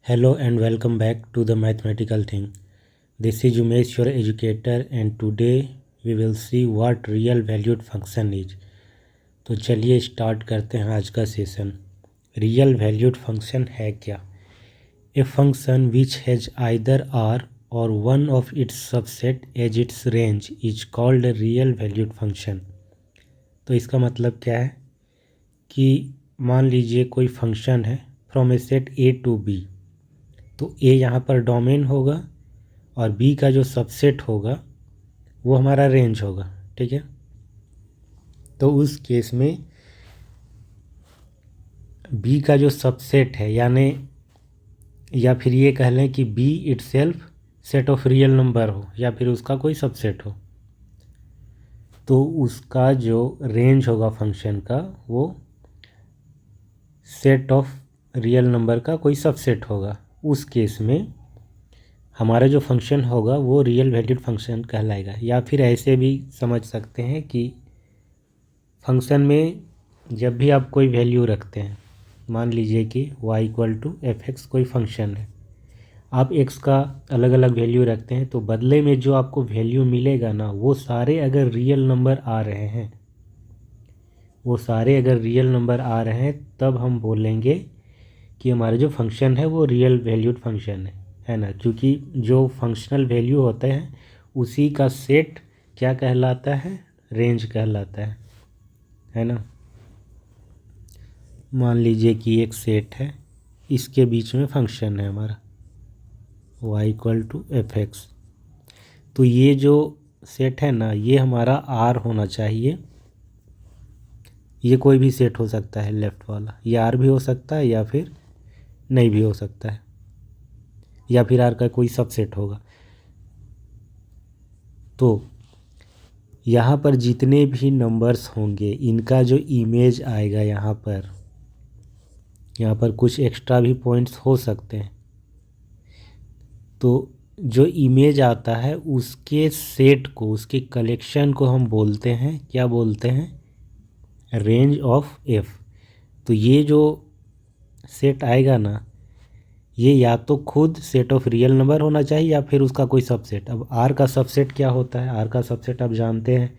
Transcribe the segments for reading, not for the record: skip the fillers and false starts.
Hello and welcome back to the mathematical thing. This is Umesh, your educator, and today we will see what real valued function is. तो चलिए start करते हैं आज का session. Real valued function है क्या? A function which has either R or one of its subset as its range is called real valued function. तो इसका मतलब क्या है कि मान लीजिए कोई फंक्शन है from A set A to B, तो ए यहाँ पर डोमेन होगा और बी का जो सबसेट होगा वो हमारा रेंज होगा। ठीक है, तो उस केस में बी का जो सबसेट है यानी या फिर ये कह लें कि B itself set of real number हो या फिर उसका कोई सबसेट हो, तो उसका जो रेंज होगा फंक्शन का वो सेट ऑफ रियल नंबर का कोई सबसेट होगा। उस केस में हमारा जो फंक्शन होगा वो रियल वैल्यूड फंक्शन कहलाएगा। या फिर ऐसे भी समझ सकते हैं कि फंक्शन में जब भी आप कोई वैल्यू रखते हैं, मान लीजिए कि y इक्वल टू fx कोई फंक्शन है, आप x का अलग अलग वैल्यू रखते हैं, तो बदले में जो आपको वैल्यू मिलेगा ना, वो सारे अगर रियल नंबर आ रहे हैं, तब हम बोलेंगे कि हमारा जो फंक्शन है वो रियल वैल्यूड फंक्शन है ना। क्योंकि जो फंक्शनल वैल्यू होते हैं उसी का सेट क्या कहलाता है? रेंज कहलाता है ना। मान लीजिए कि एक सेट है, इसके बीच में फंक्शन है हमारा y इक्वल टू fx, तो ये जो सेट है ना, ये हमारा R होना चाहिए। ये कोई भी सेट हो सकता है लेफ़्ट वाला, ये R भी हो सकता है या फिर नहीं भी हो सकता है, या फिर R का कोई सबसेट होगा। तो यहाँ पर जितने भी नंबर्स होंगे इनका जो इमेज आएगा यहाँ पर कुछ एक्स्ट्रा भी पॉइंट्स हो सकते हैं, तो जो इमेज आता है उसके सेट को, उसके कलेक्शन को हम बोलते हैं, क्या बोलते हैं? Range of F. तो ये जो सेट आएगा ना, ये या तो खुद सेट ऑफ रियल नंबर होना चाहिए या फिर उसका कोई सबसेट। अब आर का सबसेट क्या होता है? आर का सबसेट आप जानते हैं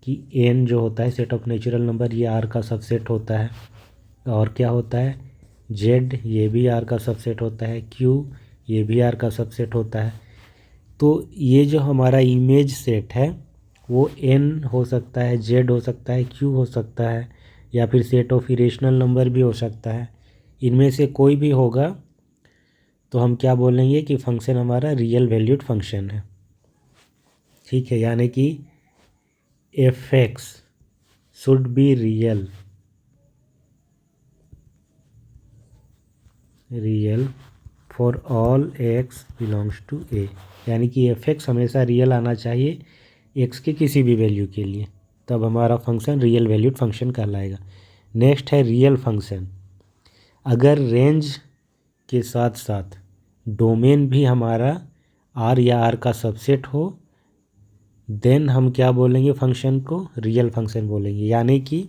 कि एन जो होता है सेट ऑफ नेचुरल नंबर, ये आर का सबसेट होता है। और क्या होता है? जेड, ये भी आर का सबसेट होता है। क्यू, ये भी आर का सबसेट होता है। तो ये जो हमारा इमेज सेट है वो एन हो सकता है, जेड हो सकता है, क्यू हो सकता है, या फिर सेट ऑफ इरेशनल नंबर भी हो सकता है। इनमें से कोई भी होगा तो हम क्या बोलेंगे कि फंक्शन हमारा रियल वैल्यूड फंक्शन है। ठीक है, यानी कि f x should be real for all x belongs to A, यानी कि एफ एक्स हमेशा रियल आना चाहिए एक्स के किसी भी वैल्यू के लिए, तब हमारा फंक्शन रियल वैल्यूड फंक्शन कहलाएगा। नेक्स्ट है रियल फंक्शन। अगर रेंज के साथ साथ डोमेन भी हमारा आर या आर का सबसेट हो, देन हम क्या बोलेंगे? फंक्शन को रियल फंक्शन बोलेंगे। यानी कि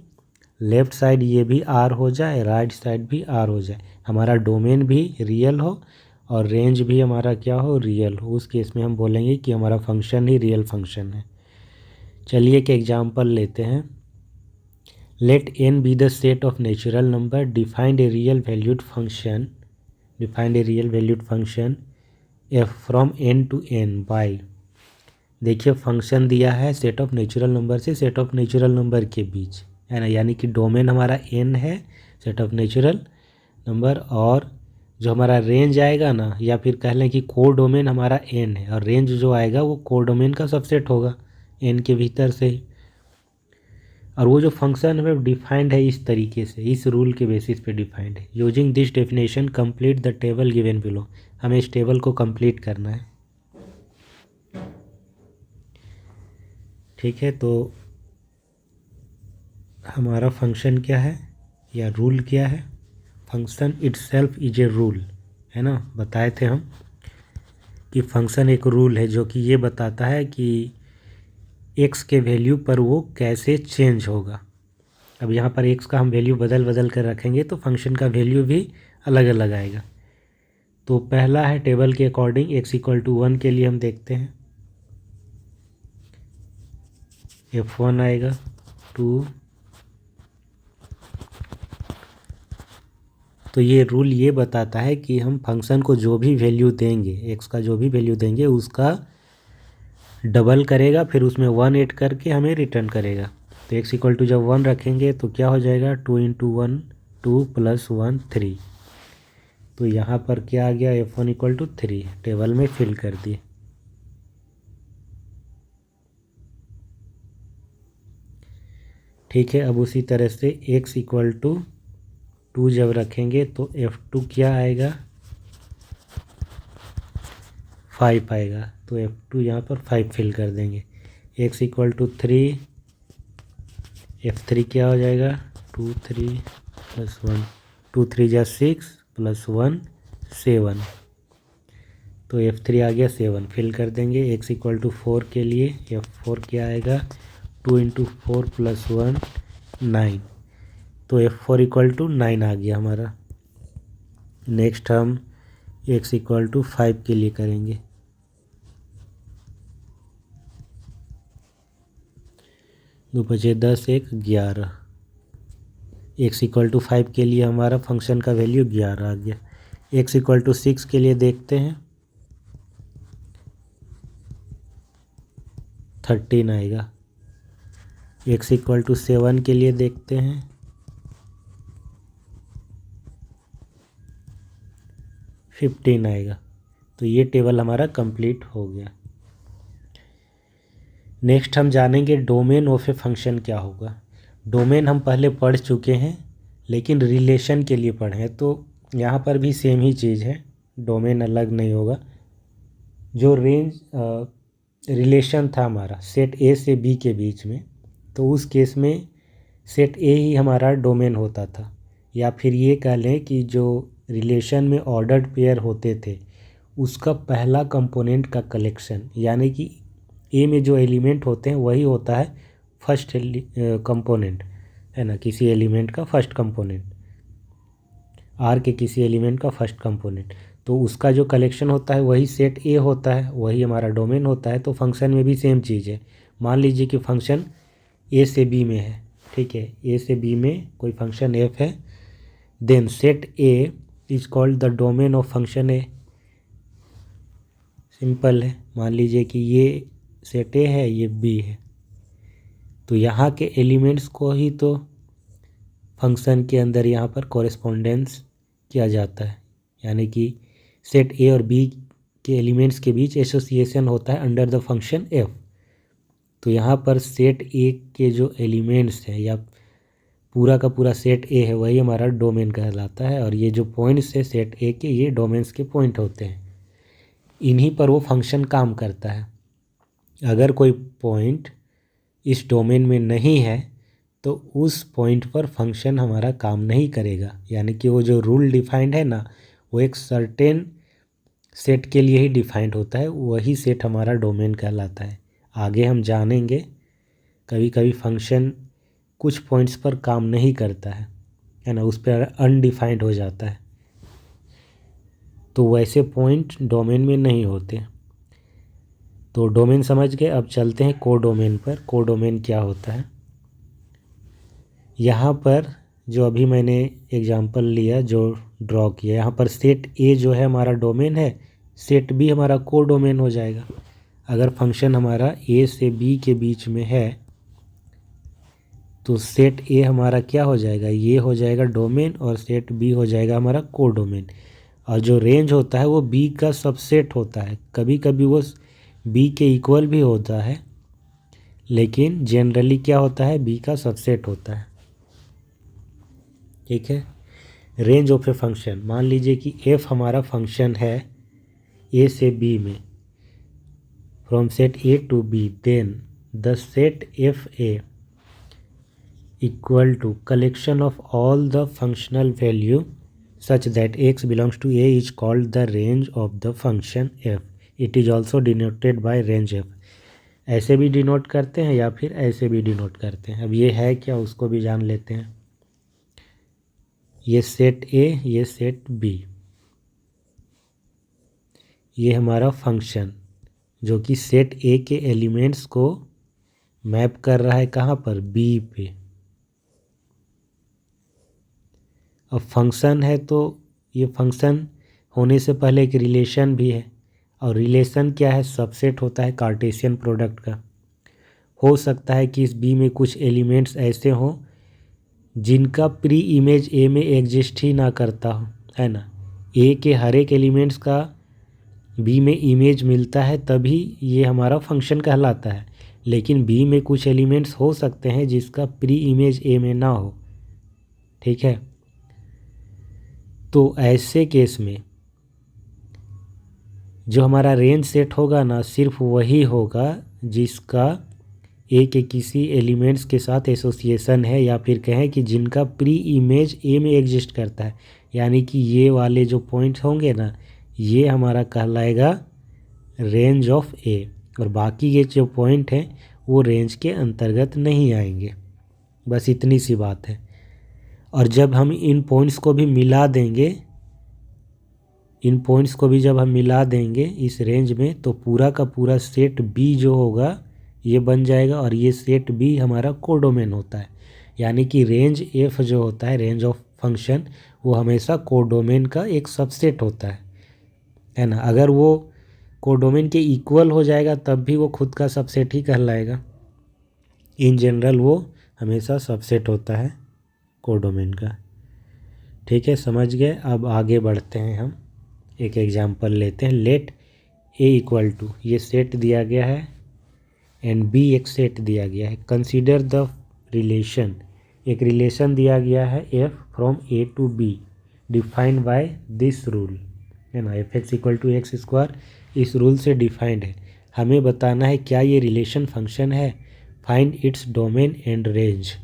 लेफ़्ट साइड ये भी आर हो जाए, राइट साइड भी आर हो जाए, हमारा डोमेन भी रियल हो और रेंज भी हमारा क्या हो? रियल हो। उस केस में हम बोलेंगे कि हमारा फंक्शन ही रियल फंक्शन है। चलिए एक एग्जांपल लेते हैं। Let n be the set of natural number defined a real valued function f from n to n by. देखिए फंक्शन दिया है सेट ऑफ नेचुरल नंबर से सेट ऑफ नेचुरल नंबर के बीच, है ना। यानी कि डोमेन हमारा n है, सेट ऑफ नेचुरल नंबर, और जो हमारा रेंज आएगा ना, या फिर कह लें कि कोर डोमेन हमारा n है और रेंज जो आएगा वो कोर डोमेन का सबसेट होगा n के भीतर से ही। और वो जो फंक्शन है डिफाइंड है इस तरीके से, इस रूल के बेसिस पे डिफाइंड है। Using this definition complete the table given below. हमें इस टेबल को कंप्लीट करना है। ठीक है, तो हमारा फंक्शन क्या है या रूल क्या है? Function itself is a rule, है ना। बताए थे हम कि फंक्शन एक रूल है जो कि ये बताता है कि एक्स के वैल्यू पर वो कैसे चेंज होगा। अब यहाँ पर एक्स का हम वैल्यू बदल कर रखेंगे तो फंक्शन का वैल्यू भी अलग अलग आएगा। तो पहला है टेबल के अकॉर्डिंग x=1 के लिए हम देखते हैं f1 आएगा 2। तो ये रूल ये बताता है कि हम फंक्शन को जो भी वैल्यू देंगे, x का जो भी वैल्यू देंगे उसका डबल करेगा, फिर उसमें 1 ऐड करके हमें रिटर्न करेगा। तो x जब 1 रखेंगे तो क्या हो जाएगा 2 × 1 2 + 1 3। तो यहाँ पर क्या आ गया f1 3 टेबल में फिल कर दिए। ठीक है, अब उसी तरह से x 2 जब रखेंगे तो f2 क्या आएगा 5 आएगा। तो f2 यहाँ पर 5 फिल कर देंगे। x 3 f3 क्या हो जाएगा 2 3 + 1 2 3 = 6 + 1 7। तो f3 आ गया 7 फिल कर देंगे। x 4 के लिए f4 क्या आएगा 2 × 4 + 1 9। तो f4 = 9 आ गया हमारा। नेक्स्ट हम x 5 के लिए करेंगे। 2 × 5 = 10 1 11। x 5 के लिए हमारा फंक्शन का वैल्यू 11 आ गया। x 6 के लिए देखते हैं 13 आएगा। x 7 के लिए देखते हैं 15 आएगा। तो ये टेबल हमारा कंप्लीट हो गया। नेक्स्ट हम जानेंगे डोमेन ऑफ ए फंक्शन क्या होगा। डोमेन हम पहले पढ़ चुके हैं लेकिन रिलेशन के लिए पढ़े हैं, तो यहाँ पर भी सेम ही चीज़ है, डोमेन अलग नहीं होगा। जो रेंज रिलेशन था हमारा सेट ए से बी के बीच में, तो उस केस में सेट ए ही हमारा डोमेन होता था। या फिर ये कह लें कि जो रिलेशन में ऑर्डर्ड पेयर होते थे उसका पहला कंपोनेंट का कलेक्शन, यानी कि ए में जो एलिमेंट होते हैं वही होता है फर्स्ट कंपोनेंट, है ना, किसी एलिमेंट का फर्स्ट कंपोनेंट, आर के किसी एलिमेंट का फर्स्ट कंपोनेंट। तो उसका जो कलेक्शन होता है वही सेट ए होता है, वही हमारा डोमेन होता है। तो फंक्शन में भी सेम चीज़ है। मान लीजिए कि फंक्शन ए से बी में है, ठीक है, ए से बी में कोई फंक्शन एफ है, then set A is called the domain of function A. Simple है। मान लीजिए कि ये सेट ए है, ये बी है, तो यहाँ के एलिमेंट्स को ही तो फंक्शन के अंदर यहाँ पर कॉरेस्पोंडेंस किया जाता है, यानी कि सेट ए और बी के एलिमेंट्स के बीच एसोसिएशन होता है अंडर द फंक्शन एफ। तो यहाँ पर सेट ए के जो एलिमेंट्स हैं या पूरा का पूरा सेट ए है वही हमारा डोमेन कहलाता है, और ये जो पॉइंट्स है सेट ए के, ये डोमेन्स के पॉइंट होते हैं। इन्हीं पर वो फंक्शन काम करता है। अगर कोई पॉइंट इस डोमेन में नहीं है तो उस पॉइंट पर फंक्शन हमारा काम नहीं करेगा, यानी कि वो जो रूल डिफाइंड है ना, वो एक सर्टेन सेट के लिए ही डिफाइंड होता है, वही सेट हमारा डोमेन कहलाता है। आगे हम जानेंगे कभी कभी फंक्शन कुछ पॉइंट्स पर काम नहीं करता है ना, उस पर अनडिफाइंड हो जाता है, तो वैसे पॉइंट डोमेन में नहीं होते। तो डोमेन समझ गए। अब चलते हैं कोडोमेन पर। कोडोमेन क्या होता है। यहाँ पर जो अभी मैंने एग्जांपल लिया, जो ड्रॉ किया, यहाँ पर सेट ए जो है हमारा डोमेन है, सेट बी हमारा कोडोमेन हो जाएगा। अगर फंक्शन हमारा ए से बी के बीच में है तो सेट ए हमारा क्या हो जाएगा, ये हो जाएगा डोमेन, और सेट बी हो जाएगा हमारा कोडोमेन। और जो रेंज होता है वो बी का सबसेट होता है। कभी कभी वो बी के इक्वल भी होता है, लेकिन जनरली क्या होता है, बी का सबसेट होता है। ठीक है। रेंज ऑफ ए फंक्शन, मान लीजिए कि एफ हमारा फंक्शन है ए से बी में, from set A to B, then the set F A equal to collection of all the functional value such that x belongs to a is called the range of the function f. It is also denoted by range f. ऐसे भी denote करते हैं या फिर ऐसे भी denote करते हैं। अब ये है क्या, उसको भी जान लेते हैं। ये सेट ए, ये सेट बी, ये हमारा फंक्शन जो कि सेट ए के एलिमेंट्स को मैप कर रहा है कहाँ पर, बी पे। अब फंक्शन है तो ये फंक्शन होने से पहले एक रिलेशन भी है, और रिलेशन क्या है, सबसेट होता है कार्टेशियन प्रोडक्ट का। हो सकता है कि इस बी में कुछ एलिमेंट्स ऐसे हों जिनका प्री इमेज ए में एग्जिस्ट ही ना करता हो, है ना। ए के हर एक एलिमेंट्स का बी में इमेज मिलता है तभी ये हमारा फंक्शन कहलाता है, लेकिन बी में कुछ एलिमेंट्स हो सकते हैं जिसका प्री इमेज ए में ना हो, ठीक है। तो ऐसे केस में जो हमारा रेंज सेट होगा ना, सिर्फ वही होगा जिसका ए के किसी एलिमेंट्स के साथ एसोसिएशन है, या फिर कहें कि जिनका प्री इमेज ए में एग्जिस्ट करता है। यानी कि ये वाले जो पॉइंट्स होंगे ना, ये हमारा कहलाएगा रेंज ऑफ ए, और बाकी ये जो पॉइंट हैं वो रेंज के अंतर्गत नहीं आएंगे। बस इतनी सी बात है। और जब हम इन पॉइंट्स को भी मिला देंगे, जब हम मिला देंगे इस रेंज में, तो पूरा का पूरा सेट बी जो होगा ये बन जाएगा, और ये सेट बी हमारा कोडोमेन होता है। यानी कि रेंज एफ जो होता है, रेंज ऑफ फंक्शन, वो हमेशा कोडोमेन का एक सबसेट होता है ना। अगर वो कोडोमेन के इक्वल हो जाएगा तब भी वो खुद का सबसेट ही कहलाएगा। इन जनरल वो हमेशा सबसेट होता है कोडोमेन का, ठीक है, समझ गए। अब आगे बढ़ते हैं, हम एक एग्जांपल लेते हैं। लेट ए इक्वल टू, ये सेट दिया गया है एंड बी एक सेट दिया गया है। कंसीडर द रिलेशन, एक रिलेशन दिया गया है f from A to B defined by this rule, है ना। F x equal to x square इस रूल से डिफाइंड है। हमें बताना है क्या ये रिलेशन फंक्शन है। Find its domain and range.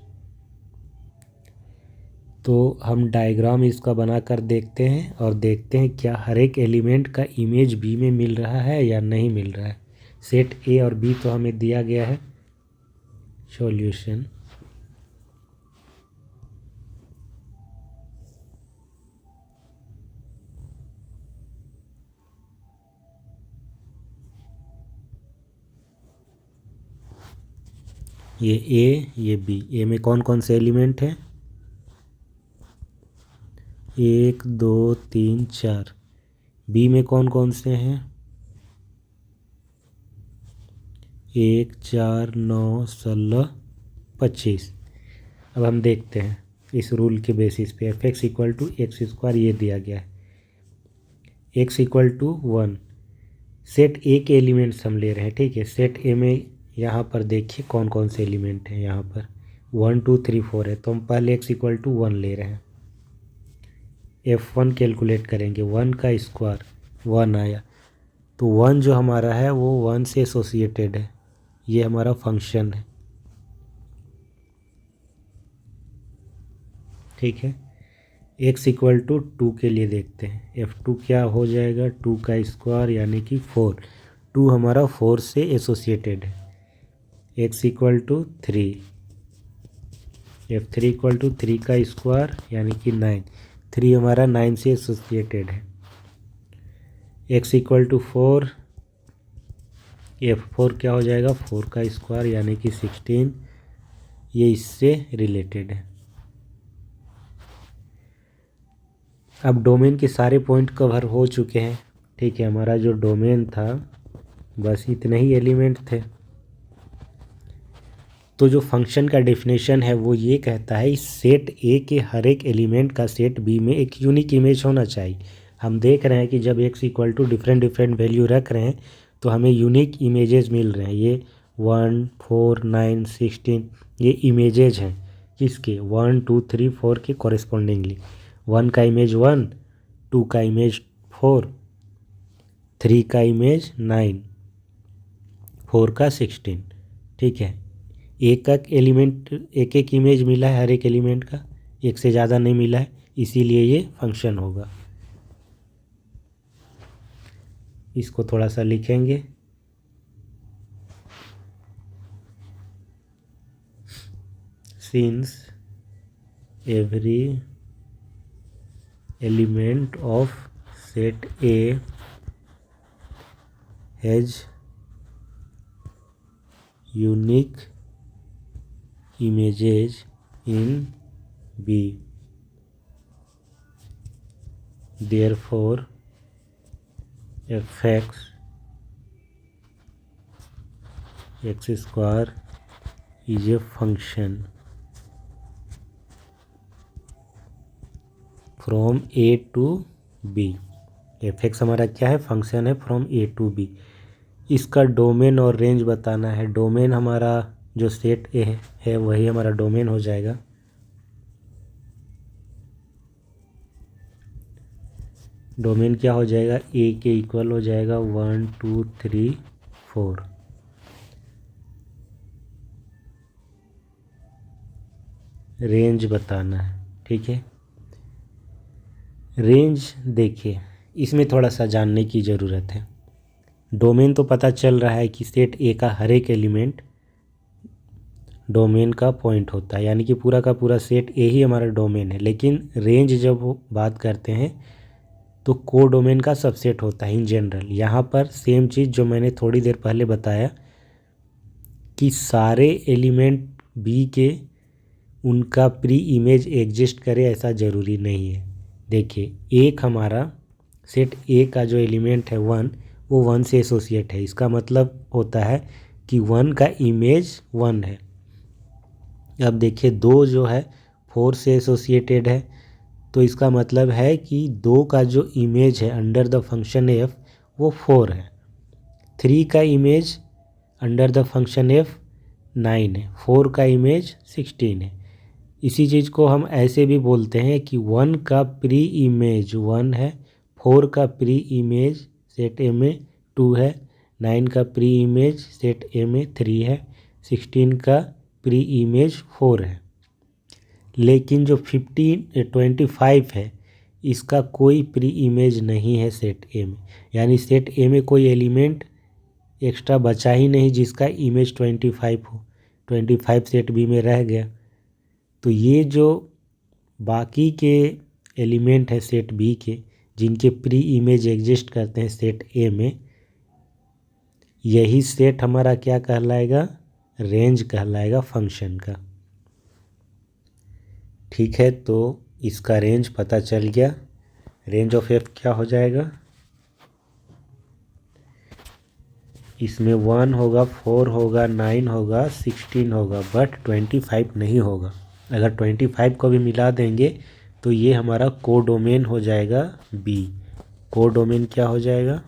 तो हम डायग्राम इसका बनाकर देखते हैं और देखते हैं क्या हर एक एलिमेंट का इमेज बी में मिल रहा है या नहीं मिल रहा है। सेट ए और बी तो हमें दिया गया है। सॉल्यूशन, ये ए, ये बी। ए में कौन कौन से एलिमेंट हैं, 1 2 3 4। बी में कौन कौन से हैं, 1 4 9 16 25। अब हम देखते हैं इस रूल के बेसिस पे। F x equal to x square ये दिया गया है, x equal to 1। Set A के एलिमेंट्स हम ले रहे हैं, ठीक है। सेट ए में यहाँ पर देखिए कौन कौन से एलिमेंट हैं, यहाँ पर 1 2 3 4 है, तो हम पहले एक्स इक्वल टू 1 ले रहे हैं। F1 कैलकुलेट करेंगे, 1 का स्क्वायर 1 आया, तो 1 जो हमारा है वो 1 से एसोसिएटेड है, ये हमारा फंक्शन है, ठीक है। x इक्वल टू 2 के लिए देखते हैं। F2 क्या हो जाएगा, 2 का स्क्वायर यानी कि 4। 2 हमारा 4 से एसोसिएटेड है। x equal to 3। F3 equal to 3 का स्क्वायर यानी कि 9। 3 हमारा 9 से एसोसिएटेड है। x equal to 4। F4 क्या हो जाएगा, 4 का स्क्वायर यानी कि 16। ये इससे रिलेटेड है। अब डोमेन के सारे पॉइंट कवर हो चुके हैं, ठीक है। हमारा जो डोमेन था बस इतने ही एलिमेंट थे। तो जो फंक्शन का डेफिनेशन है वो ये कहता है सेट ए के हर एक एलिमेंट का सेट बी में एक यूनिक इमेज होना चाहिए। हम देख रहे हैं कि जब x equal to different value रख रहे हैं तो हमें यूनिक इमेजेस मिल रहे हैं। ये 1 4 9 16 ये इमेजेज हैं किसके, 1 2 3 4 के कॉरेस्पॉन्डिंगली। 1 का इमेज 1, 2 का इमेज 4, 3 का इमेज 9, 4 का 16, ठीक है। एक एक एलिमेंट, एक एक इमेज मिला है हर एक एलिमेंट का, एक से ज़्यादा नहीं मिला है, इसीलिए ये फंक्शन होगा। इसको थोड़ा सा लिखेंगे। Since every element of set A has unique images in B, therefore fx x square is a function from A to B। fx हमारा क्या है, फंक्शन है फ्रॉम A to B। इसका डोमेन और रेंज बताना है। डोमेन हमारा जो सेट ए है वही हमारा डोमेन हो जाएगा। डोमेन क्या हो जाएगा, ए के इक्वल हो जाएगा 1 2 3 4। रेंज बताना है, ठीक है। रेंज देखिए, इसमें थोड़ा सा जानने की ज़रूरत है। डोमेन तो पता चल रहा है कि सेट ए का हर एक एलिमेंट डोमेन का पॉइंट होता है, यानी कि पूरा का पूरा सेट ए ही हमारा डोमेन है। लेकिन रेंज जब बात करते हैं तो को डोमेन का सबसेट होता है इन जनरल। यहाँ पर सेम चीज़ जो मैंने थोड़ी देर पहले बताया कि सारे एलिमेंट बी के उनका प्री इमेज एग्जिस्ट करे ऐसा ज़रूरी नहीं है। देखिए एक हमारा सेट ए का जो एलिमेंट है 1, वो 1 से एसोसिएट है। इसका मतलब होता है कि 1 का इमेज 1 है। अब देखिए 2 जो है 4 से एसोसिएटेड है, तो इसका मतलब है कि 2 का जो इमेज है अंडर द फंक्शन एफ वो 4 है। 3 का image under the function F 9 है। 4 का इमेज 16 है। इसी चीज़ को हम ऐसे भी बोलते हैं कि 1 का प्री इमेज 1 है, 4 का प्री इमेज सेट ए में 2 है, 9 का प्री इमेज सेट ए में 3 है, 16 का प्री इमेज 4 है। लेकिन जो 25 है इसका कोई प्री इमेज नहीं है सेट ए में, यानी सेट ए में कोई एलिमेंट एक्स्ट्रा बचा ही नहीं जिसका इमेज 25 हो। 25 सेट बी में रह गया। तो ये जो बाकी के एलिमेंट है सेट बी के जिनके प्री इमेज एग्जिस्ट करते हैं सेट ए में, यही सेट हमारा क्या कहलाएगा, रेंज कहलाएगा फंक्शन का। ठीक है, तो इसका रेंज पता चल गया। रेंज ऑफ एफ क्या हो जाएगा, इसमें 1 होगा, 4 होगा, 9 होगा, 16 होगा, बट 25 नहीं होगा। अगर 25 को भी मिला देंगे तो ये हमारा कोडोमेन हो जाएगा बी। कोडोमेन क्या हो जाएगा,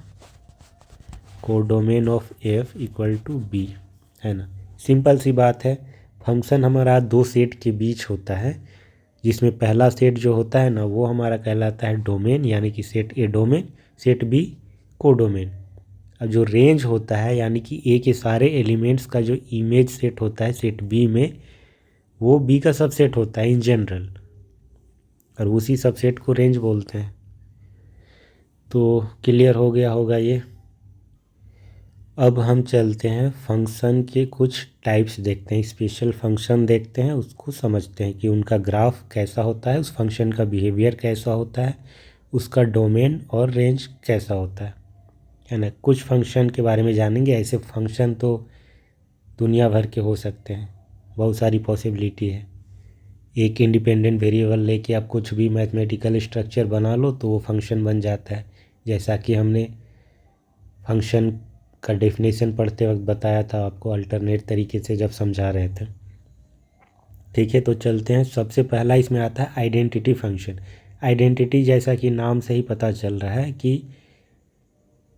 codomain of f equal to B, है ना। सिंपल सी बात है। फंक्शन हमारा 2 सेट के बीच होता है, जिसमें पहला सेट जो होता है ना वो हमारा कहलाता है डोमेन, यानी कि set A domain, set B codomain. अब जो रेंज होता है यानी कि ए के सारे एलिमेंट्स का जो इमेज सेट होता है सेट बी में, वो बी का सबसेट होता है इन जनरल, और उसी सबसेट को रेंज बोलते हैं। तो क्लियर हो गया होगा ये। अब हम चलते हैं फंक्शन के कुछ टाइप्स देखते हैं, स्पेशल फंक्शन देखते हैं, उसको समझते हैं कि उनका ग्राफ कैसा होता है, उस फंक्शन का बिहेवियर कैसा होता है, उसका डोमेन और रेंज कैसा होता है ना। कुछ फंक्शन के बारे में जानेंगे। ऐसे फंक्शन तो दुनिया भर के हो सकते हैं, बहुत सारी पॉसिबिलिटी है। एक इंडिपेंडेंट वेरिएबल लेके आप कुछ भी मैथमेटिकल स्ट्रक्चर बना लो तो वो फंक्शन बन जाता है, जैसा कि हमने फंक्शन का डेफिनेशन पढ़ते वक्त बताया था आपको अल्टरनेट तरीके से जब समझा रहे थे। ठीक है, तो चलते हैं। सबसे पहला इसमें आता है आइडेंटिटी फंक्शन। आइडेंटिटी जैसा कि नाम से ही पता चल रहा है कि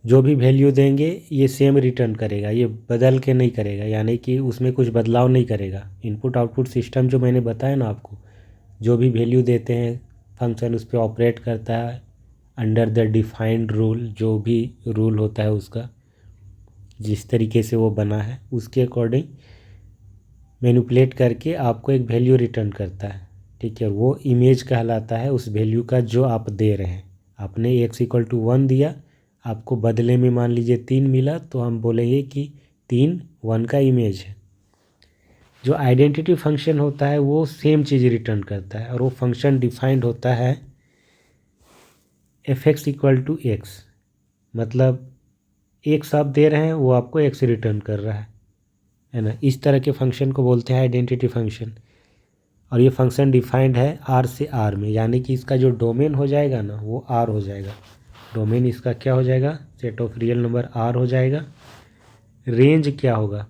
जो भी वैल्यू देंगे ये सेम रिटर्न करेगा, ये बदल के नहीं करेगा, यानी कि उसमें कुछ बदलाव नहीं करेगा। इनपुट आउटपुट सिस्टम जो मैंने बताया ना आपको, जो भी वैल्यू देते हैं फंक्शन उस पर ऑपरेट करता है अंडर द डिफाइंड रूल, जो भी रूल होता है उसका, जिस तरीके से वो बना है उसके अकॉर्डिंग मैनिपुलेट करके आपको एक वैल्यू रिटर्न करता है। ठीक है, वो इमेज कहलाता है उस वैल्यू का जो आप दे रहे हैं। आपने x इक्वल टू 1 दिया, आपको बदले में मान लीजिए 3 मिला, तो हम बोलेंगे कि 3 1 का इमेज है। जो आइडेंटिटी फंक्शन होता है वो सेम चीज़ रिटर्न करता है, और वो फंक्शन डिफाइंड होता है fx इक्वल टू x, मतलब एक्स आप दे रहे हैं वो आपको एक्स रिटर्न कर रहा है ना। इस तरह के फंक्शन को बोलते हैं आइडेंटिटी फंक्शन। और ये फंक्शन डिफाइंड है आर से आर में, यानी कि इसका जो डोमेन हो जाएगा ना वो आर हो जाएगा। डोमेन इसका क्या हो जाएगा, set of real number R हो जाएगा। रेंज क्या होगा,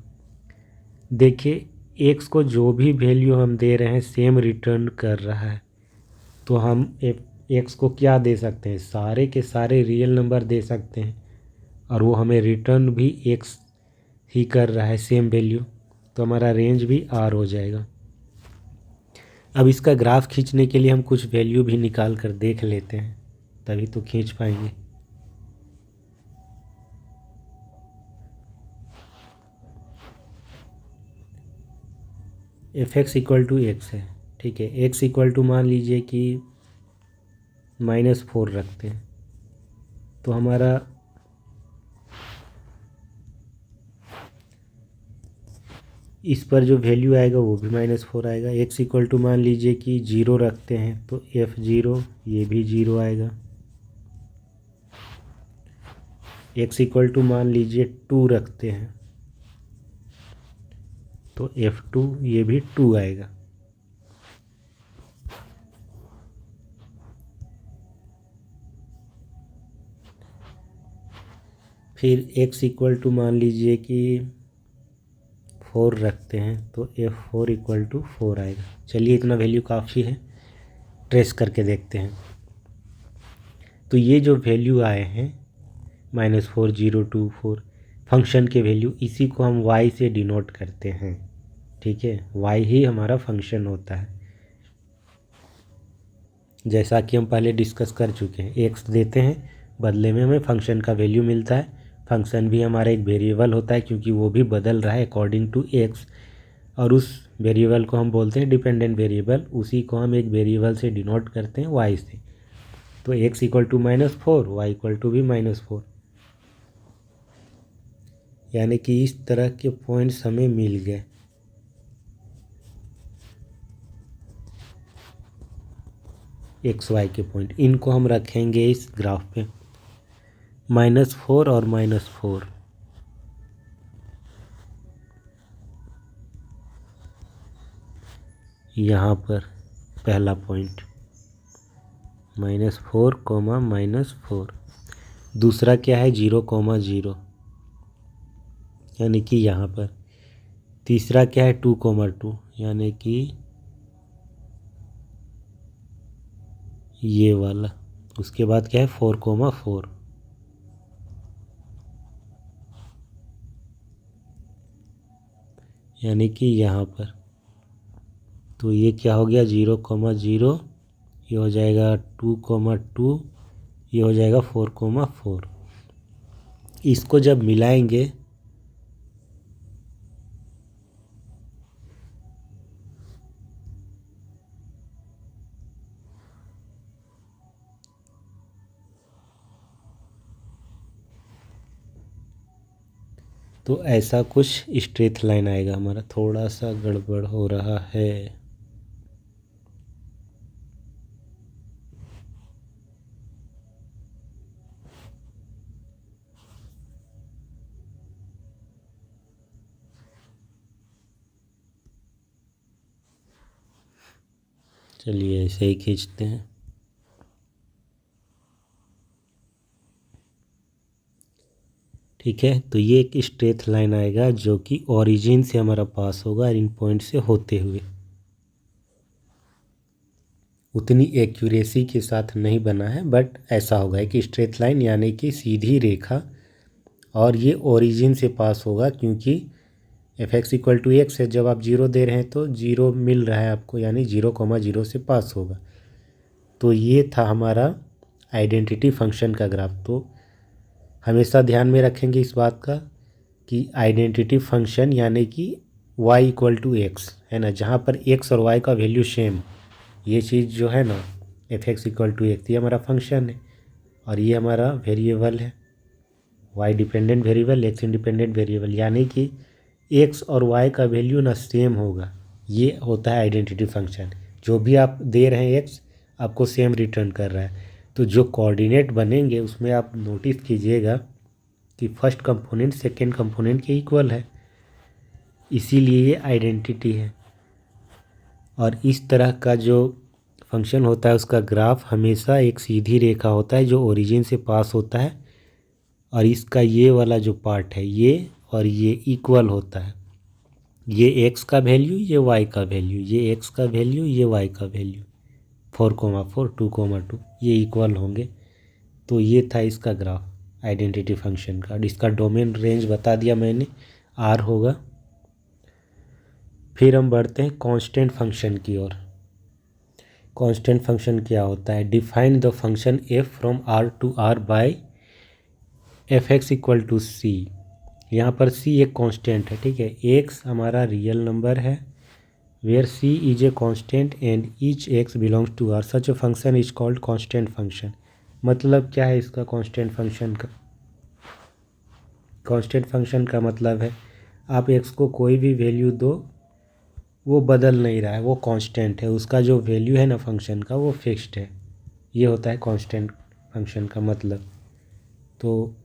देखिए एक्स को जो भी वैल्यू हम दे रहे हैं सेम रिटर्न कर रहा है, तो हम एक्स को क्या दे सकते हैं, सारे के सारे रियल नंबर दे सकते हैं और वो हमें रिटर्न भी एक्स ही कर रहा है सेम वैल्यू, तो हमारा रेंज भी आर हो जाएगा। अब इसका ग्राफ खींचने के लिए हम कुछ वैल्यू भी निकाल कर देख लेते हैं, तभी तो खींच पाएंगे। F x equal to x है, ठीक है। एक्स इक्वल टू मान लीजिए कि -4 रखते हैं, तो हमारा इस पर जो वैल्यू आएगा वो भी -4 आएगा। एक्स इक्वल टू मान लीजिए कि 0 रखते हैं, तो F0 ये भी 0 आएगा। एक्स इक्वल टू मान लीजिए 2 रखते हैं, तो F2 ये भी 2 आएगा। फिर x इक्वल टू मान लीजिए कि 4 रखते हैं, तो F4 इक्वल टू 4 आएगा। चलिए इतना वैल्यू काफ़ी है, ट्रेस करके देखते हैं। तो ये जो वैल्यू आए हैं -4 0 2 4 फंक्शन के वैल्यू, इसी को हम y से डिनोट करते हैं, ठीक है। y ही हमारा फंक्शन होता है, जैसा कि हम पहले डिस्कस कर चुके हैं। x देते हैं, बदले में हमें फंक्शन का वैल्यू मिलता है। फंक्शन भी हमारा एक वेरिएबल होता है क्योंकि वो भी बदल रहा है अकॉर्डिंग टू x, और उस वेरिएबल को हम बोलते हैं डिपेंडेंट वेरिएबल। उसी को हम एक वेरिएबल से डिनोट करते हैं y से। तो x equal to -4, y equal to भी -4, यानी कि इस तरह के पॉइंट्स हमें मिल गए। XY के पॉइंट, इनको हम रखेंगे इस ग्राफ पे, -4 और -4। यहाँ पर पहला पॉइंट -4, -4। दूसरा क्या है 0, 0, यानी कि यहाँ पर। तीसरा क्या है 2, 2, यानी कि ये वाला। उसके बाद क्या है 4, 4, यानी कि यहाँ पर। तो ये क्या हो गया 0, 0, ये हो जाएगा 2, 2, ये हो जाएगा 4, 4। इसको जब मिलाएंगे तो ऐसा कुछ स्ट्रेट लाइन आएगा हमारा। थोड़ा सा गड़बड़ हो रहा है, चलिए ऐसे ही खींचते हैं। ठीक है, तो ये एक स्ट्रेट लाइन आएगा जो कि ओरिजिन से हमारा पास होगा और इन पॉइंट से होते हुए। उतनी एक्यूरेसी के साथ नहीं बना है, बट ऐसा होगा कि स्ट्रेट लाइन यानी कि सीधी रेखा, और ये ओरिजिन से पास होगा क्योंकि f x equal to x है। जब आप 0 दे रहे हैं तो 0 मिल रहा है आपको, यानी 0, 0 से पास होगा। तो ये था हमारा आइडेंटिटी फंक्शन का ग्राफ। तो हमेशा ध्यान में रखेंगे इस बात का कि आइडेंटिटी फंक्शन यानी कि y इक्वल टू एक्स है ना, जहाँ पर x और y का वैल्यू सेम, ये चीज़ जो है ना f x equal to x, ये हमारा फंक्शन है और ये हमारा वेरिएबल है। y dependent variable, x independent variable, यानी कि x और y का वैल्यू ना सेम होगा। ये होता है आइडेंटिटी फंक्शन। जो भी आप दे रहे हैं x आपको सेम रिटर्न कर रहा है। तो जो कोऑर्डिनेट बनेंगे उसमें आप नोटिस कीजिएगा कि फर्स्ट कंपोनेंट सेकेंड कंपोनेंट के इक्वल है, इसीलिए ये आइडेंटिटी है। और इस तरह का जो फंक्शन होता है उसका ग्राफ हमेशा एक सीधी रेखा होता है जो ओरिजिन से पास होता है, और इसका ये वाला जो पार्ट है ये और ये इक्वल होता है। ये x का वैल्यू, ये y का वैल्यू, ये x का वैल्यू, ये y का वैल्यू, 4,4 2,2 ये इक्वल होंगे। तो ये था इसका ग्राफ आइडेंटिटी फंक्शन का। और इसका डोमेन रेंज बता दिया मैंने, R होगा। फिर हम बढ़ते हैं कांस्टेंट फंक्शन की ओर। कांस्टेंट फंक्शन क्या होता है? Define the function f from R to R by fx equal to c। यहाँ पर c एक कांस्टेंट है, ठीक है। x हमारा रियल नंबर है, where c is a constant and each x belongs to R, such a function is called constant function. मतलब क्या है इसका कांस्टेंट फंक्शन का? कांस्टेंट फंक्शन का मतलब है आप x को कोई भी वैल्यू दो, वो बदल नहीं रहा है, वो कांस्टेंट है, उसका जो वैल्यू है ना फंक्शन का वो फिक्स्ड है। ये होता है कांस्टेंट फंक्शन का मतलब। तो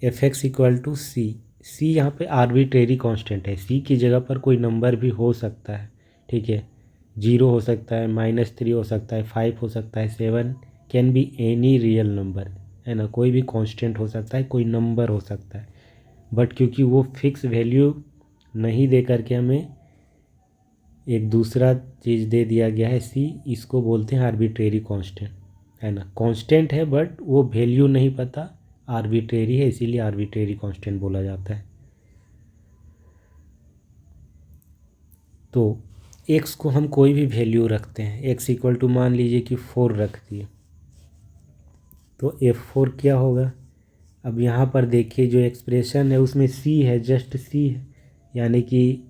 एफ एक्स इक्वल टू सी, सी यहाँ पे आर्बिट्रेरी कांस्टेंट है, सी की जगह पर कोई नंबर भी हो सकता है, ठीक है। 0 हो सकता है, -3 हो सकता है, 5 हो सकता है, 7 can be any real number, है ना। कोई भी कांस्टेंट हो सकता है, कोई नंबर हो सकता है। बट क्योंकि वो फिक्स वैल्यू नहीं दे करके हमें एक दूसरा चीज़ दे दिया गया है सी, इसको बोलते हैं आर्बिट्रेरी कांस्टेंट, है ना। कांस्टेंट है बट वो वैल्यू नहीं पता, आर्बिट्रेरी है, इसीलिए आर्बिट्रेरी कांस्टेंट बोला जाता है। तो x को हम कोई भी वैल्यू रखते हैं, x इक्वल टू मान लीजिए कि 4 रख दिए, तो f4 क्या होगा? अब यहाँ पर देखिए जो एक्सप्रेशन है उसमें c है, जस्ट c है, यानी कि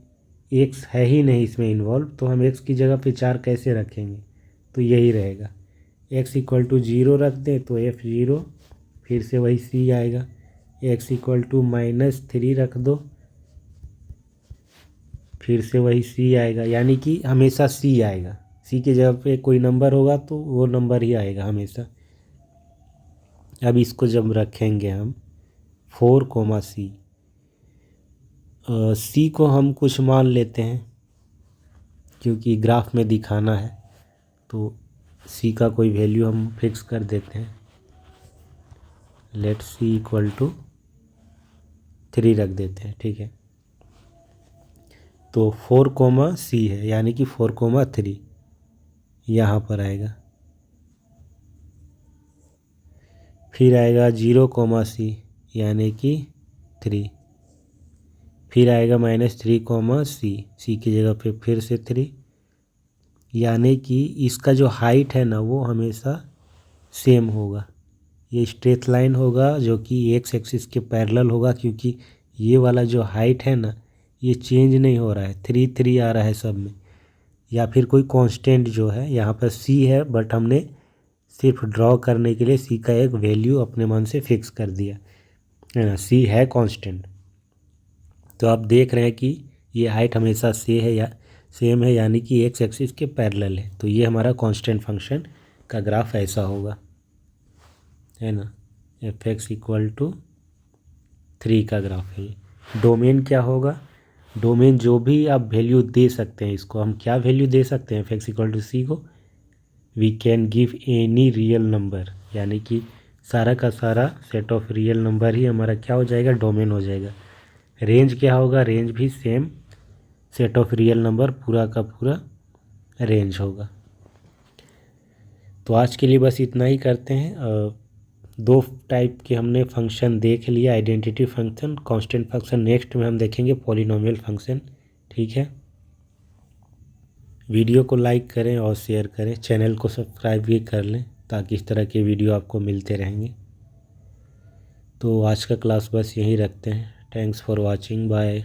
x है ही नहीं इसमें इन्वॉल्व, तो हम x की जगह पे 4 कैसे रखेंगे? तो यही रहेगा, x इक्वल टू 0 रख दें तो f0, फिर से वही c आएगा। x इक्वल टू -3 रख दो, फिर से वही c आएगा, यानी कि हमेशा c आएगा। c की जगह पे कोई नंबर होगा तो वो नंबर ही आएगा हमेशा। अब इसको जब रखेंगे हम 4, c, c को हम कुछ मान लेते हैं क्योंकि ग्राफ में दिखाना है, तो c का कोई वैल्यू हम फिक्स कर देते हैं। लेट c इक्वल टू 3 रख देते हैं, ठीक है। तो 4, c है, यानी कि 4, 3 यहाँ पर आएगा। फिर आएगा 0, c, यानी कि 3। फिर आएगा -3, c की जगह पे फिर से 3, यानी कि इसका जो हाइट है ना वो हमेशा सेम होगा। ये स्ट्रेट लाइन होगा जो कि एक्स एक्सिस के पैरेलल होगा, क्योंकि ये वाला जो हाइट है ना ये चेंज नहीं हो रहा है, 3 आ रहा है सब में। या फिर कोई कांस्टेंट जो है, यहाँ पर c है बट हमने सिर्फ ड्रॉ करने के लिए c का एक वैल्यू अपने मन से फिक्स कर दिया, है ना। c है कांस्टेंट। तो आप देख रहे हैं कि ये हाइट हमेशा सेम है, यानी कि एक्स एक्सिस के पैरेलल है। तो ये हमारा कांस्टेंट फंक्शन का ग्राफ ऐसा होगा, है ना। एफ एक्स इक्वल टू 3 का ग्राफ है ये। डोमेन क्या होगा? डोमेन जो भी आप वैल्यू दे सकते हैं, इसको हम क्या वैल्यू दे सकते हैं f x equal to c को? We can give any real number, यानी कि सारा का सारा सेट ऑफ रियल नंबर ही हमारा क्या हो जाएगा? डोमेन हो जाएगा। रेंज क्या होगा? रेंज भी same, set of real number पूरा का पूरा रेंज होगा। तो आज के लिए बस इतना ही करते हैं। 2 टाइप के हमने फंक्शन देख लिया, identity function, constant function. Next में हम देखेंगे पॉलिनोमियल फंक्शन, ठीक है। वीडियो को लाइक करें और शेयर करें, चैनल को सब्सक्राइब भी कर लें ताकि इस तरह के वीडियो आपको मिलते रहेंगे। तो आज का क्लास बस यहीं रखते हैं। Thanks for watching, bye.